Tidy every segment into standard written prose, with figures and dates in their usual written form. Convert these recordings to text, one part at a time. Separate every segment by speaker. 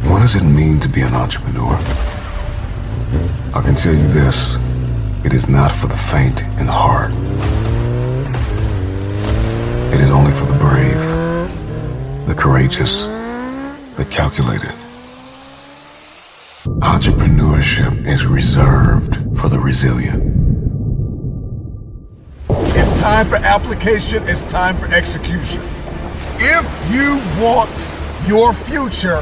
Speaker 1: What does it mean to be an entrepreneur? I can tell you this, it is not for the faint in heart. It is only for the brave, the courageous, the calculated. Entrepreneurship is reserved for the resilient.
Speaker 2: It's time for application, it's time for execution. If you want your future,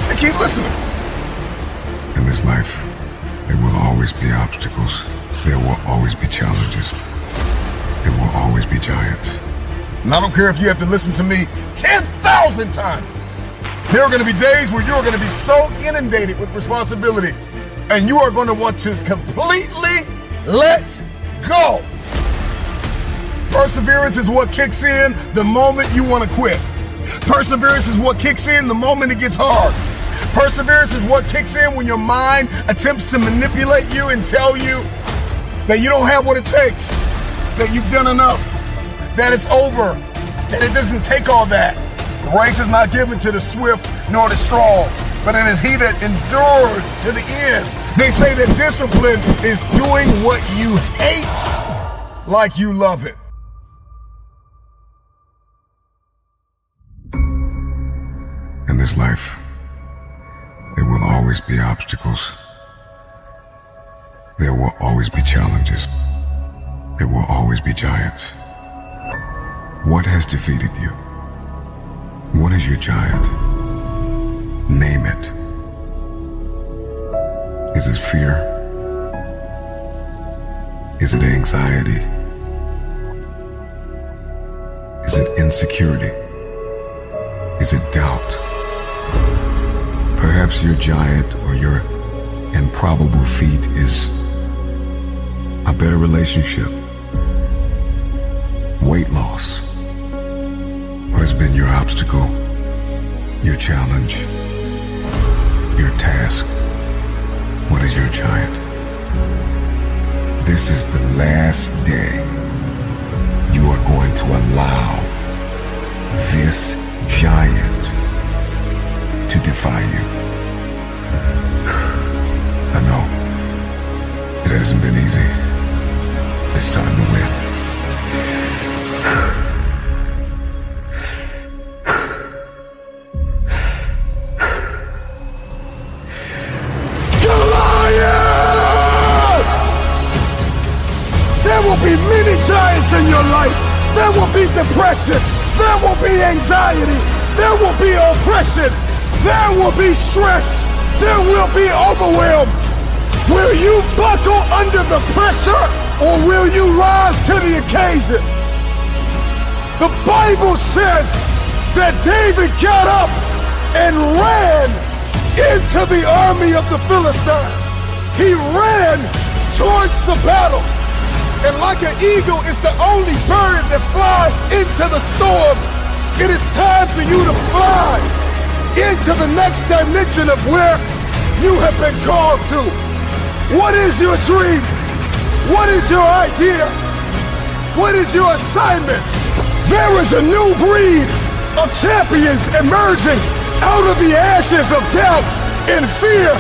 Speaker 2: then keep listening.
Speaker 1: In this life, there will always be obstacles. There will always be challenges. There will always be giants.
Speaker 2: And I don't care if you have to listen to me 10,000 times. There are going to be days where you're going to be so inundated with responsibility and you are going to want to completely let go. Perseverance is what kicks in the moment you want to quit. Perseverance is what kicks in the moment it gets hard. Perseverance is what kicks in when your mind attempts to manipulate you and tell you that you don't have what it takes, that you've done enough, that it's over, that it doesn't take all that. The race is not given to the swift nor the strong, but it is he that endures to the end. They say that discipline is doing what you hate like you love it.
Speaker 1: In this life, there will always be obstacles. There will always be challenges. There will always be giants. What has defeated you? What is your giant? Name it. Is it fear? Is it anxiety? Is it insecurity? Is it doubt? Perhaps your giant or your improbable feat is a better relationship, weight loss. What has been your obstacle, your challenge, your task? What is your giant? This is the last day you are going to allow this giant to defy you. I know it hasn't been easy. It's time to win.
Speaker 2: There will be many giants in your life. There will be depression. There will be anxiety. There will be oppression. There will be stress. There will be overwhelm. Will you buckle under the pressure or will you rise to the occasion? The Bible says that David got up and ran into the army of the Philistines. He ran towards the battle. And like an eagle is the only bird that flies into the storm, it is time for you to fly into the next dimension of where you have been called to. What is your dream? What is your idea? What is your assignment? There is a new breed of champions emerging out of the ashes of doubt and fear.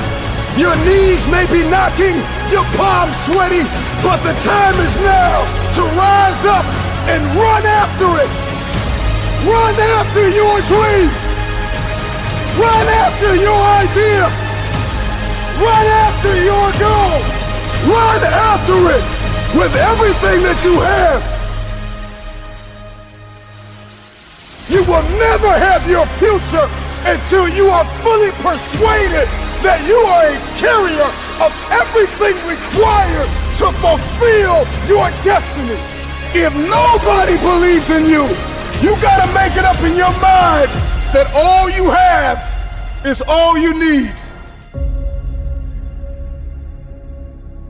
Speaker 2: Your knees may be knocking, your palms sweaty, but the time is now to rise up and run after it. Run after your dream. Run after your idea. Run after your goal. Run after it with everything that you have. You will never have your future until you are fully persuaded that you are a carrier of everything required to fulfill your destiny. If nobody believes in you, you gotta make it up in your mind that all you have is all you need.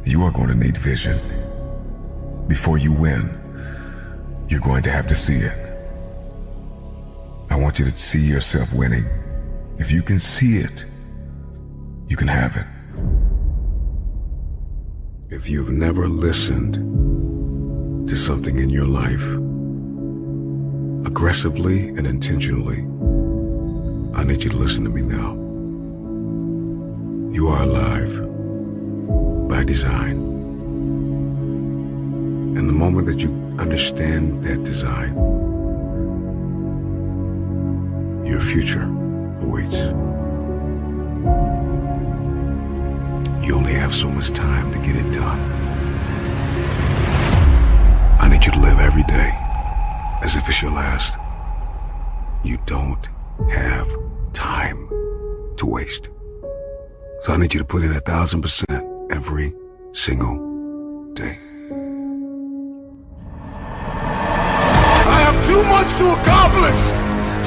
Speaker 1: You are going to need vision. Before you win, you're going to have to see it. I want you to see yourself winning. If you can see it, you can have it. If you've never listened to something in your life, aggressively and intentionally, I need you to listen to me now. You are alive by design. And the moment that you understand that design, your future awaits. You only have so much time to get it done. I need you to live every day as if it's your last. You don't have time to waste. So I need you to put in 1,000% every single day.
Speaker 2: I have too much to accomplish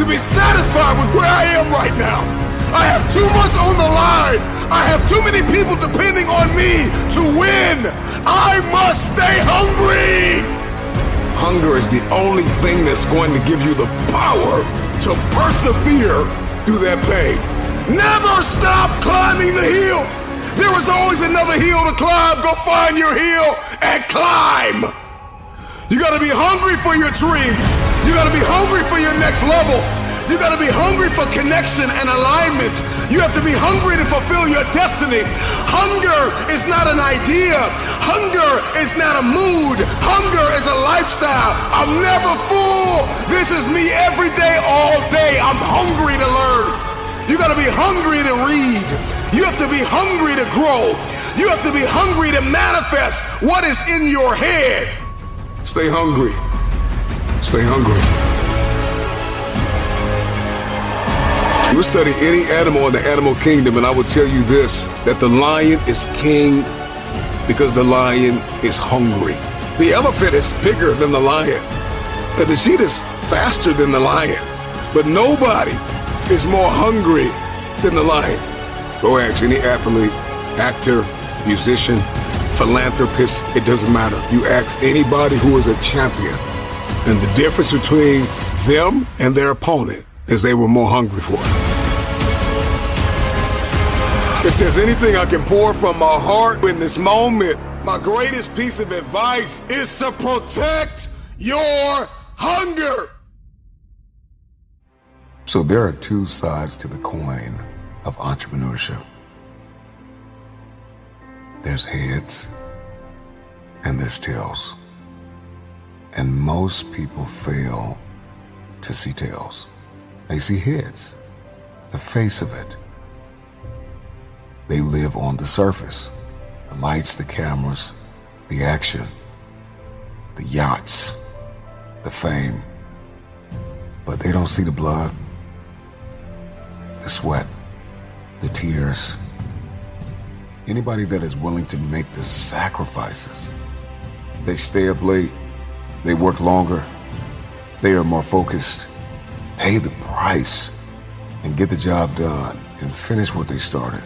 Speaker 2: to be satisfied with where I am right now. I have too much on the line. I have too many people depending on me to win. I must stay hungry. Hunger is the only thing that's going to give you the power to persevere through that pain. Never stop climbing the hill. There is always another hill to climb. Go find your hill and climb. You gotta be hungry for your dream. You gotta be hungry for your next level. You gotta be hungry for connection and alignment. You have to be hungry to fulfill your destiny. Hunger is not an idea. Hunger is not a mood. Hunger is a lifestyle. I'm never full. This is me every day, all day. I'm hungry to learn. You gotta be hungry to read. You have to be hungry to grow. You have to be hungry to manifest what is in your head. Stay hungry. Stay hungry. You study any animal in the animal kingdom, and I will tell you this, that the lion is king because the lion is hungry. The elephant is bigger than the lion. And the sheep is faster than the lion. But nobody is more hungry than the lion. Go ask any athlete, actor, musician, philanthropist, it doesn't matter. You ask anybody who is a champion, and the difference between them and their opponent is they were more hungry for it. If there's anything I can pour from my heart in this moment, my greatest piece of advice is to protect your hunger.
Speaker 1: So there are two sides to the coin of entrepreneurship. There's heads and there's tails. And most people fail to see tails. They see heads, the face of it. They live on the surface, the lights, the cameras, the action, the yachts, the fame. But they don't see the blood, the sweat, the tears. Anybody that is willing to make the sacrifices, they stay up late, they work longer, they are more focused, pay the price, and get the job done and finish what they started.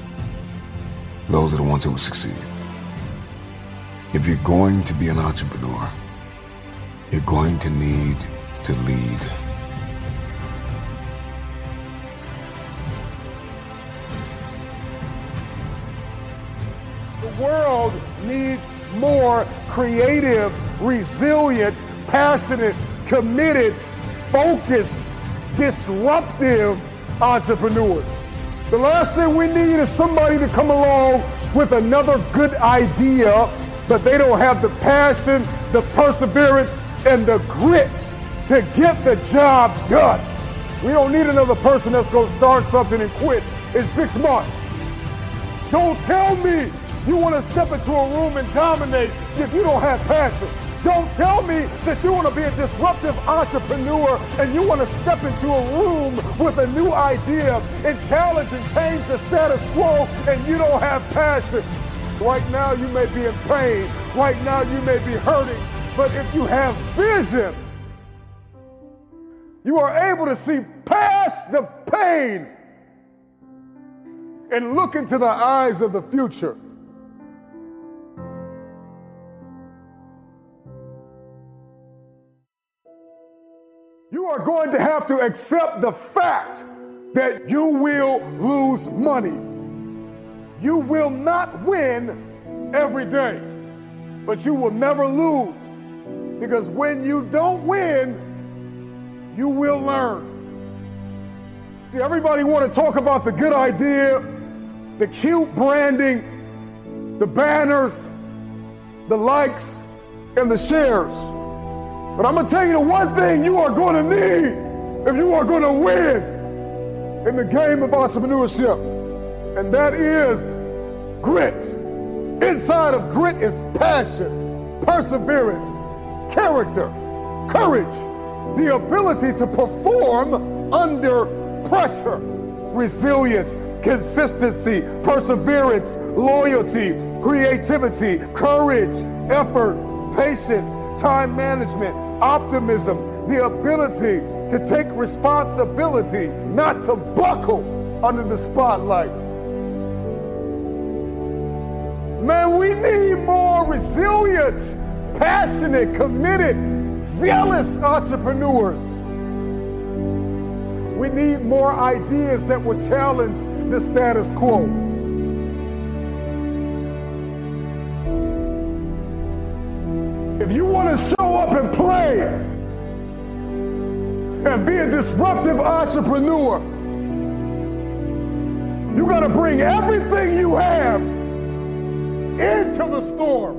Speaker 1: Those are the ones who will succeed. If you're going to be an entrepreneur, you're going to need to lead.
Speaker 2: The world needs more creative, resilient, passionate, committed, focused, disruptive entrepreneurs. The last thing we need is somebody to come along with another good idea, but they don't have the passion, the perseverance, and the grit to get the job done. We don't need another person that's going to start something and quit in 6 months. Don't tell me you want to step into a room and dominate if you don't have passion. Don't tell me that you want to be a disruptive entrepreneur and you want to step into a room with a new idea and challenge and change the status quo and you don't have passion. Right now you may be in pain. Right now you may be hurting. But if you have vision, you are able to see past the pain and look into the eyes of the future. You are going to have to accept the fact that you will lose money. You will not win every day, but you will never lose. Because when you don't win, you will learn. See, everybody want to talk about the good idea, the cute branding, the banners, the likes, and the shares. But I'm gonna tell you the one thing you are gonna need if you are gonna win in the game of entrepreneurship, and that is grit. Inside of grit is passion, perseverance, character, courage, the ability to perform under pressure, resilience, consistency, perseverance, loyalty, creativity, courage, effort, patience, time management, optimism, the ability to take responsibility, not to buckle under the spotlight. Man, we need more resilient, passionate, committed, zealous entrepreneurs. We need more ideas that will challenge the status quo. If you want to show up and play and be a disruptive entrepreneur, you got to bring everything you have into the storm.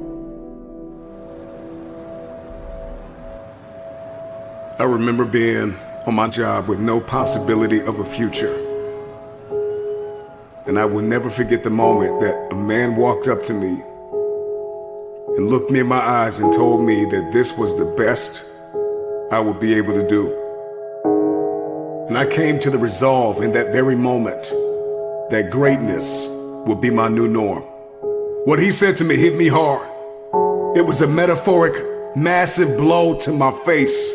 Speaker 3: I remember being on my job with no possibility of a future. And I will never forget the moment that a man walked up to me and looked me in my eyes and told me that this was the best I would be able to do. And I came to the resolve in that very moment that greatness would be my new norm. What he said to me hit me hard. It was a metaphoric, massive blow to my face.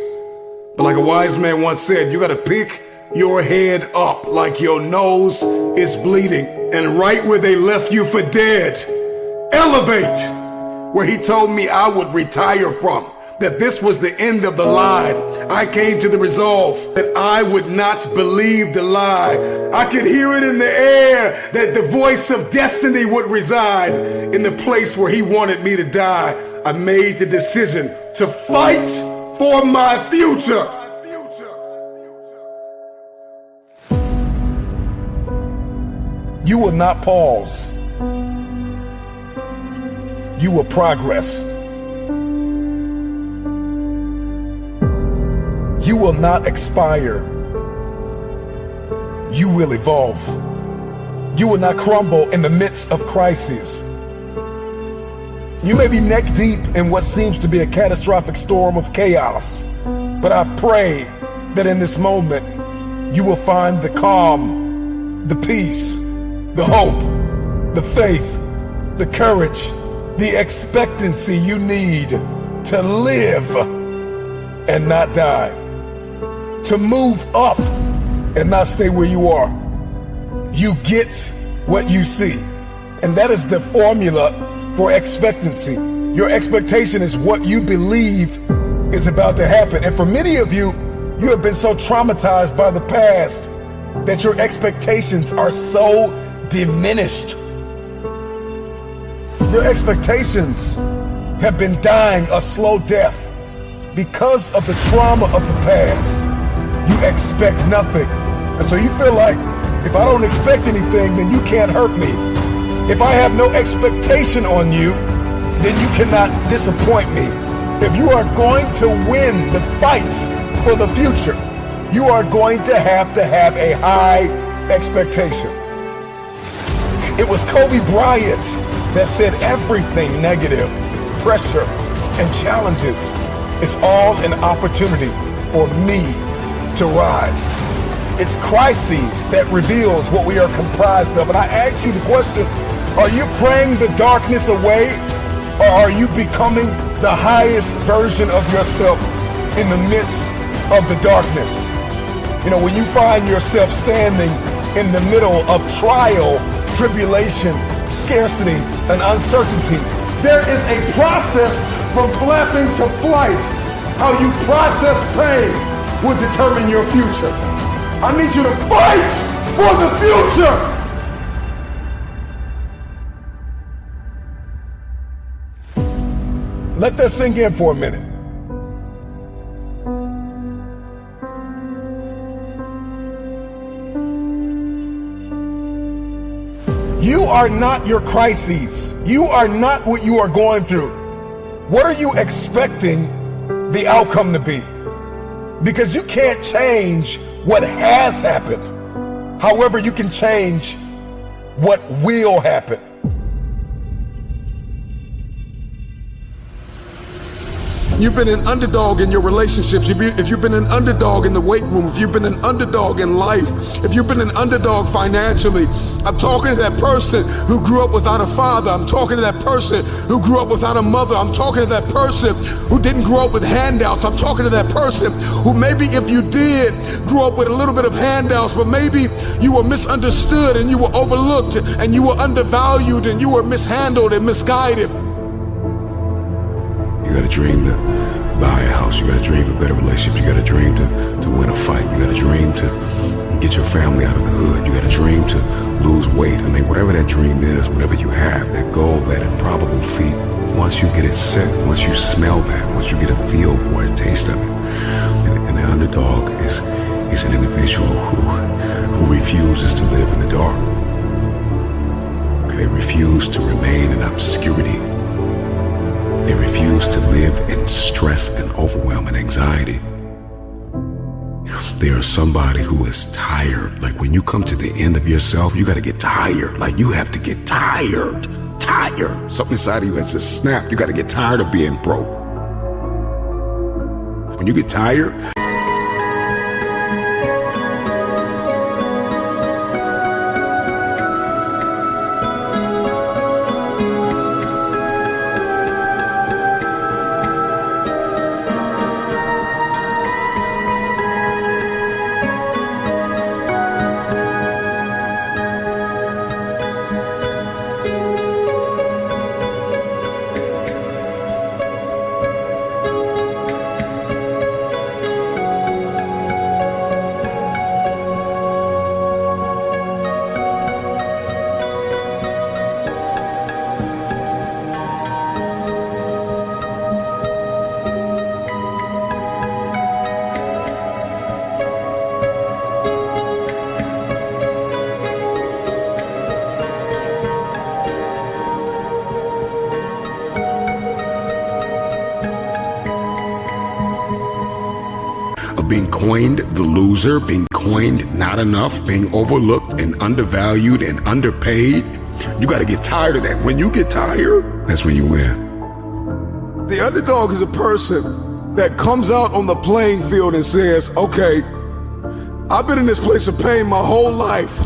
Speaker 3: But like a wise man once said, you gotta pick your head up like your nose is bleeding. And right where they left you for dead, elevate. Where he told me I would retire from, that this was the end of the line. I came to the resolve that I would not believe the lie. I could hear it in the air that the voice of destiny would reside in the place where he wanted me to die. I made the decision to fight for my future.
Speaker 4: You will not pause. You will progress. You will not expire. You will evolve. You will not crumble in the midst of crises. You may be neck deep in what seems to be a catastrophic storm of chaos, but I pray that in this moment you will find the calm, the peace, the hope, the faith, the courage, the expectancy you need to live and not die, to move up and not stay where you are. You get what you see, and that is the formula for expectancy. Your expectation is what you believe is about to happen. And for many of you, you have been so traumatized by the past that your expectations are so diminished. Your expectations have been dying a slow death because of the trauma of the past. You expect nothing. And so you feel like, if I don't expect anything, then you can't hurt me. If I have no expectation on you, then you cannot disappoint me. If you are going to win the fight for the future, you are going to have a high expectation. It was Kobe Bryant that said everything negative, pressure, and challenges is all an opportunity for me to rise. It's crises that reveals what we are comprised of. And I ask you the question, are you praying the darkness away, or are you becoming the highest version of yourself in the midst of the darkness? You know, when you find yourself standing in the middle of trial, tribulation, scarcity, and uncertainty, there is a process from flapping to flight. How you process pain will determine your future. I need you to fight for the future. Let that sink in for a minute. You are not your crises. You are not what you are going through. What are you expecting the outcome to be? Because you can't change what has happened. However, you can change what will happen.
Speaker 2: You've been an underdog in your relationships. If you've been an underdog in the weight room, if you've been an underdog in life, if you've been an underdog financially, I'm talking to that person who grew up without a father. I'm talking to that person who grew up without a mother. I'm talking to that person who didn't grow up with handouts. I'm talking to that person who maybe if you did grow up with a little bit of handouts, but maybe you were misunderstood and you were overlooked and you were undervalued and you were mishandled and misguided.
Speaker 3: You got a dream to buy a house. You got a dream for better relationships. You got a dream to win a fight. You got a dream to get your family out of the hood. You got a dream to lose weight. I mean, whatever that dream is, whatever you have, that goal, that improbable feat, once you get it set, once you smell that, once you get a feel for it, a taste of it, and the underdog is an individual who refuses to live in the dark. They refuse to remain in obscurity. They refuse to live in stress and overwhelm and anxiety. They are somebody who is tired. Like when you come to the end of yourself, you got to get tired. Like you have to get tired. Tired. Something inside of you has just snapped. You got to get tired of being broke. When you get tired, being coined the loser, being coined not enough, being overlooked and undervalued and underpaid. You got to get tired of that. When you get tired, that's when you win.
Speaker 2: The underdog is a person that comes out on the playing field and says, okay, I've been in this place of pain my whole life.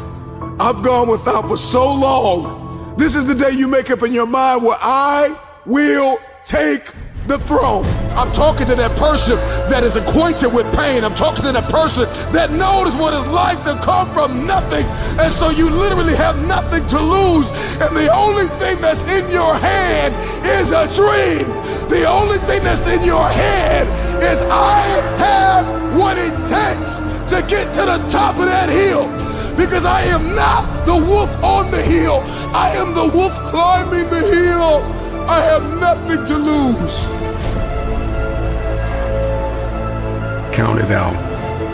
Speaker 2: I've gone without for so long. This is the day you make up in your mind where I will take the throne. I'm talking to that person that is acquainted with pain. I'm talking to that person that knows what it's like to come from nothing. And so you literally have nothing to lose. And the only thing that's in your hand is a dream. The only thing that's in your head is I have what it takes to get to the top of that hill. Because I am not the wolf on the hill. I am the wolf climbing the hill. I have nothing to lose.
Speaker 3: Counted out,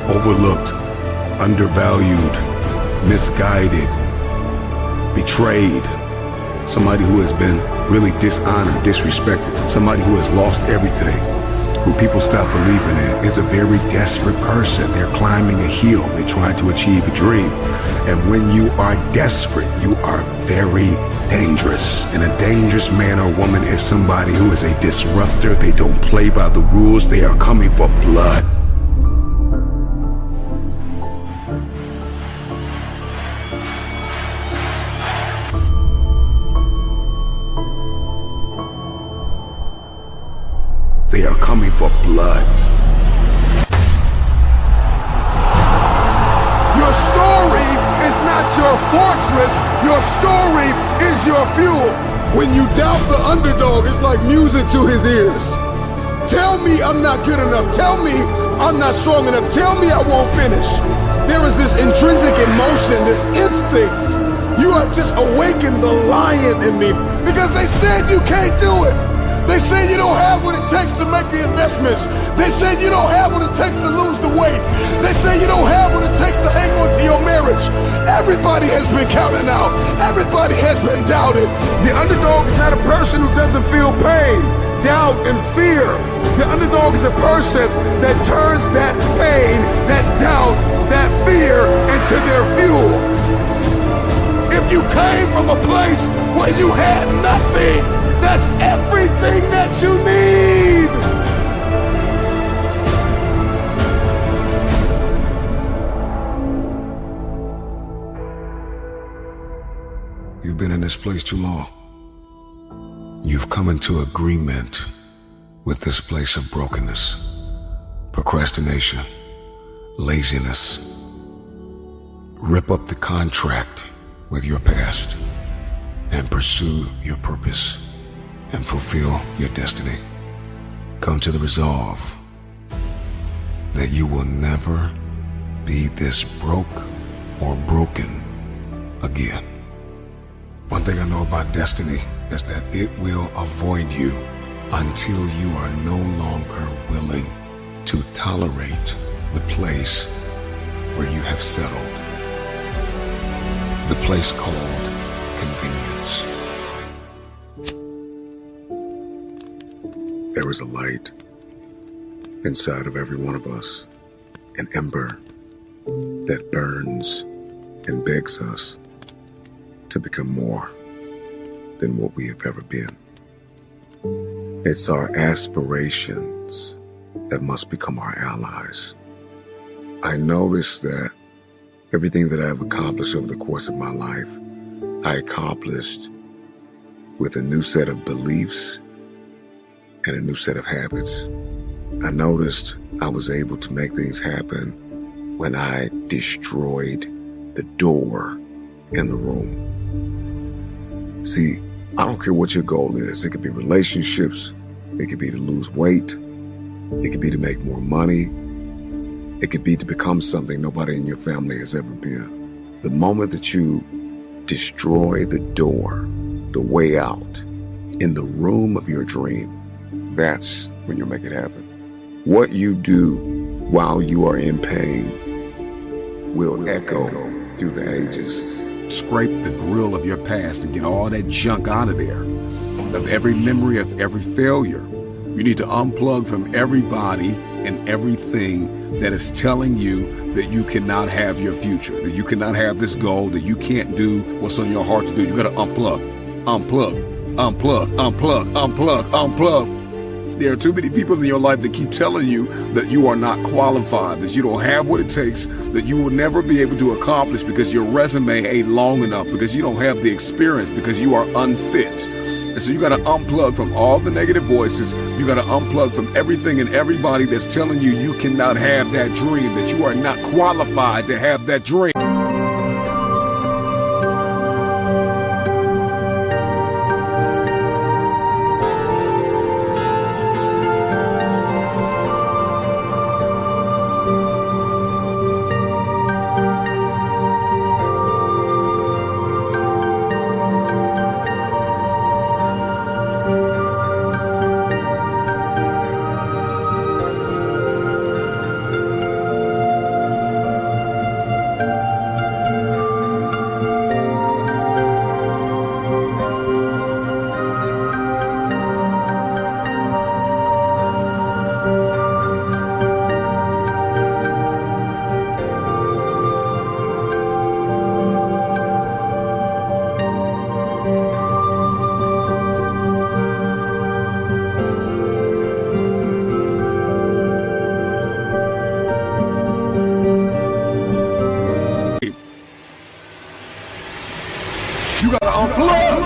Speaker 3: overlooked, undervalued, misguided, betrayed. Somebody who has been really dishonored, disrespected. Somebody who has lost everything, who people stop believing in, is a very desperate person. They're climbing a hill. They're trying to achieve a dream. And when you are desperate, you are very dangerous. And a dangerous man or woman is somebody who is a disruptor. They don't play by the rules. They are coming for blood. They are coming for blood.
Speaker 2: Your story is not your fortress. Your story is your fuel. When you doubt the underdog, it's like music to his ears. Tell me I'm not good enough. Tell me I'm not strong enough. Tell me I won't finish. There is this intrinsic emotion, this instinct. You have just awakened the lion in me because they said you can't do it. They say you don't have what it takes to make the investments. They say you don't have what it takes to lose the weight. They say you don't have what it takes to hang on to your marriage. Everybody has been counted out. Everybody has been doubted.
Speaker 3: The underdog is not a person who doesn't feel pain, doubt, and fear. The underdog is a person that turns that pain, that doubt, that fear into their fuel.
Speaker 2: If you came from a place where you had nothing, that's everything that you need.
Speaker 1: You've been in this place too long. You've come into agreement with this place of brokenness, procrastination, laziness. Rip up the contract with your past and pursue your purpose and fulfill your destiny. Come to the resolve that you will never be this broke or broken again. One thing I know about destiny is that it will avoid you until you are no longer willing to tolerate the place where you have settled. The place called convenience. There is a light inside of every one of us, an ember that burns and begs us to become more than what we have ever been. It's our aspirations that must become our allies. I noticed that everything that I've accomplished over the course of my life, I accomplished with a new set of beliefs and a new set of habits. I noticed I was able to make things happen when I destroyed the door in the room. See, I don't care what your goal is. It could be relationships. It could be to lose weight. It could be to make more money. It could be to become something nobody in your family has ever been. The moment that you destroy the door, the way out, in the room of your dream, that's when you'll make it happen. What you do while you are in pain will echo through the ages.
Speaker 3: Scrape the grill of your past and get all that junk out of there, of every memory of every failure. You need to unplug from everybody and everything that is telling you that you cannot have your future, that you cannot have this goal, that you can't do what's on your heart to do. You gotta unplug, unplug, unplug, unplug, unplug, unplug. There are too many people in your life that keep telling you that you are not qualified, that you don't have what it takes, that you will never be able to accomplish because your resume ain't long enough, because you don't have the experience, because you are unfit. And so you got to unplug from all the negative voices. You got to unplug from everything and everybody that's telling you you cannot have that dream, that you are not qualified to have that dream. You gotta unplug.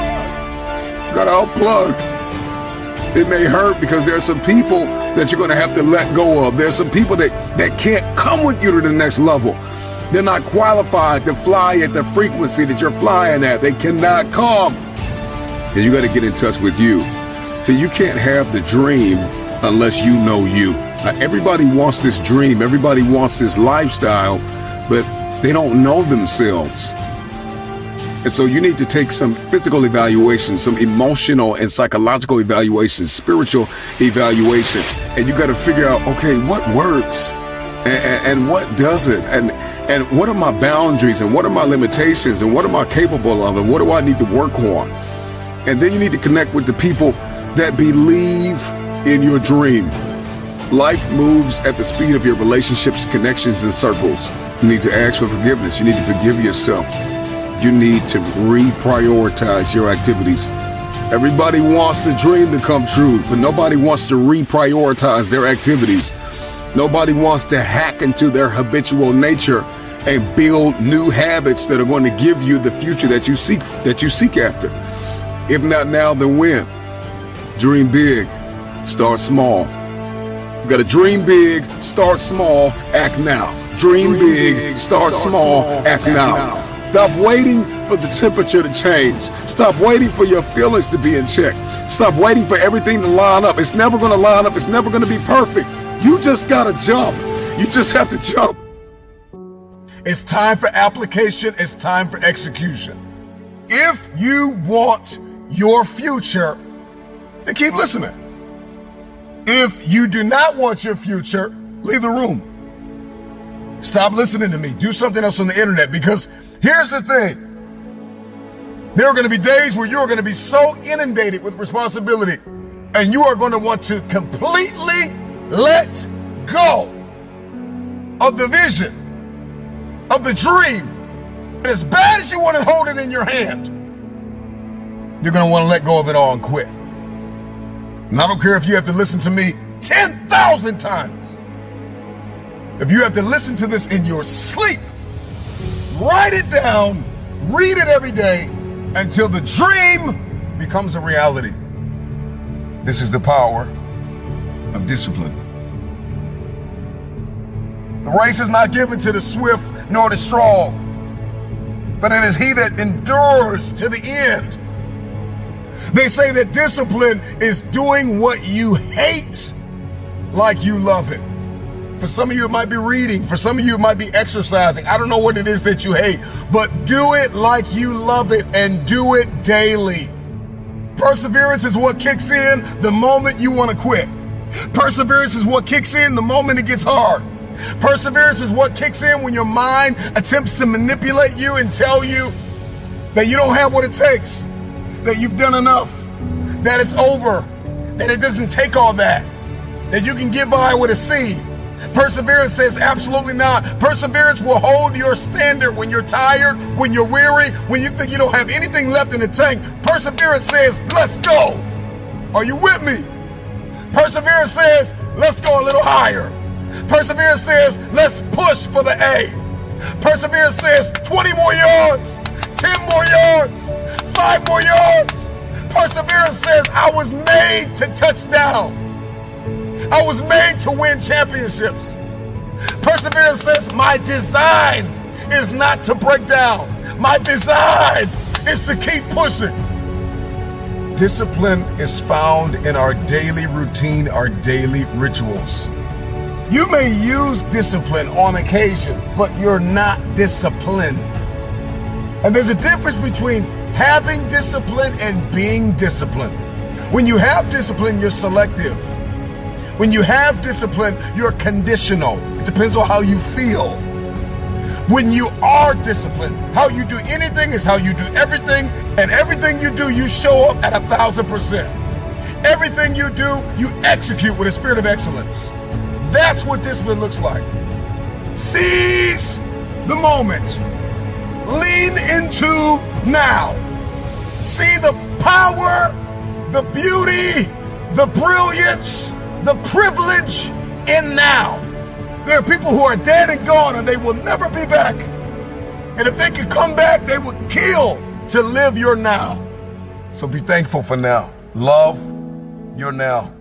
Speaker 3: You gotta unplug. It may hurt because there's some people that you're gonna have to let go of. There's some people that can't come with you to the next level. They're not qualified to fly at the frequency that you're flying at. They cannot come. And you gotta get in touch with you. See, you can't have the dream unless you know you. Now, everybody wants this dream. Everybody wants this lifestyle, but they don't know themselves. And so you need to take some physical evaluation, some emotional and psychological evaluation, spiritual evaluation. And you got to figure out, okay, what works and what doesn't? And what are my boundaries and what are my limitations and what am I capable of and what do I need to work on? And then you need to connect with the people that believe in your dream. Life moves at the speed of your relationships, connections, and circles. You need to ask for forgiveness. You need to forgive yourself. You need to reprioritize your activities. Everybody wants the dream to come true, but nobody wants to reprioritize their activities. Nobody wants to hack into their habitual nature and build new habits that are going to give you the future that you seek after. If not now, then when? Dream big, start small. You gotta dream big, start small, act now. Dream big, start small, act now. Stop waiting for the temperature to change. Stop waiting for your feelings to be in check. Stop waiting for everything to line up. It's never gonna line up. It's never gonna be perfect. You just gotta jump. You just have to jump.
Speaker 4: It's time for application. It's time for execution. If you want your future, then keep listening. If you do not want your future, leave the room. Stop listening to me. Do something else on the internet, because here's the thing. There are going to be days where you're going to be so inundated with responsibility and you are going to want to completely let go of the vision, of the dream. And as bad as you want to hold it in your hand, you're going to want to let go of it all and quit. And I don't care if you have to listen to me 10,000 times. If you have to listen to this in your sleep, write it down, read it every day until the dream becomes a reality. This is the power of discipline. The race is not given to the swift nor the strong, but it is he that endures to the end. They say that discipline is doing what you hate like you love it. For some of you, it might be reading. For some of you, it might be exercising. I don't know what it is that you hate, but do it like you love it and do it daily. Perseverance is what kicks in the moment you want to quit. Perseverance is what kicks in the moment it gets hard. Perseverance is what kicks in when your mind attempts to manipulate you and tell you that you don't have what it takes, that you've done enough, that it's over, that it doesn't take all that you can get by with a C. Perseverance says absolutely not. Perseverance will hold your standard when you're tired, when you're weary, when you think you don't have anything left in the tank. Perseverance says, let's go. Are you with me? Perseverance says, let's go a little higher. Perseverance says, let's push for the A. Perseverance says, 20 more yards, 10 more yards, 5 more yards. Perseverance says, I was made to touch down. I was made to win championships. Perseverance says, my design is not to break down. My design is to keep pushing. Discipline is found in our daily routine, our daily rituals. You may use discipline on occasion, but you're not disciplined. And there's a difference between having discipline and being disciplined. When you have discipline, you're selective. When you have discipline, you're conditional. It depends on how you feel. When you are disciplined, how you do anything is how you do everything, and everything you do, you show up at 1,000%. Everything you do, you execute with a spirit of excellence. That's what discipline looks like. Seize the moment. Lean into now. See the power, the beauty, the brilliance, the privilege in now. There are people who are dead and gone and they will never be back. And if they could come back, they would kill to live your now. So be thankful for now. Love your now.